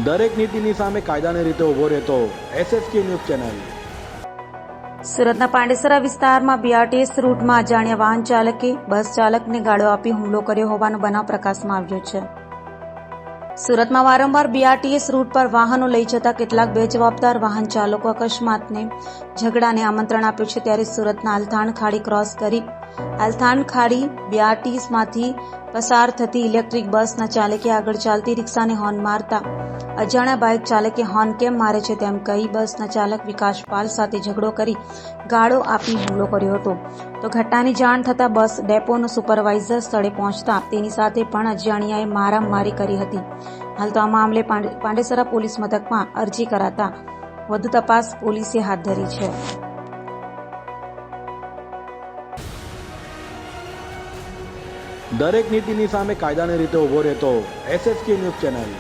દરેક નીતિની સામે કાયદાની રીતે ઊભો રહેતો SSK ન્યૂઝ ચેનલ। સુરતના પાંડેસરા વિસ્તારમાં BRTS રૂટમાં અજાણ્યા વાહન ચાલકે બસ ચાલકને ગાળો આપી હુમલો કર્યો હોવાનો બનાવ પ્રકાશમાં આવ્યો છે। સુરતમાં વારંવાર BRTS રૂટ પર વાહનો લઈ જતા કેટલાક બેજવાબદાર વાહન ચાલકો અકસ્માતને ઝઘડાને આમંત્રણ આપ્યું છે, ત્યારે સુરતના અલથાણ ખાડી ક્રોસ કરી અલથાણ ખાડી BRTSમાંથી પસાર થતી ઇલેક્ટ્રિક બસના ચાલકે આગળ ચાલતી રિક્ષાને હોર્ન મારતા અજાણ્યા બાઇક ચાલકે હોર્ન કેમ મારે છે તેમ કહી બસના ચાલક વિકાસ પાલ સાથે ઝઘડો કરી ગાળો આપી હુમલો કર્યો હતો। તો ઘટનાની જાણ થતાં બસ ડેપોનો સુપરવાઇઝર સ્થળે પહોંચતા તેની સાથે પણ અજાણ્યાએ મારામારી કરી હતી। હાલ તો આ મામલે પાંડેસરા પોલીસ મથકમાં અરજી કરાતા વધુ તપાસ પોલીસે હાથ ધરી છે। દરેક નીતિની સામે કાયદાની રીતે ઊભો રહેતો SSK ન્યૂઝ ચેનલ।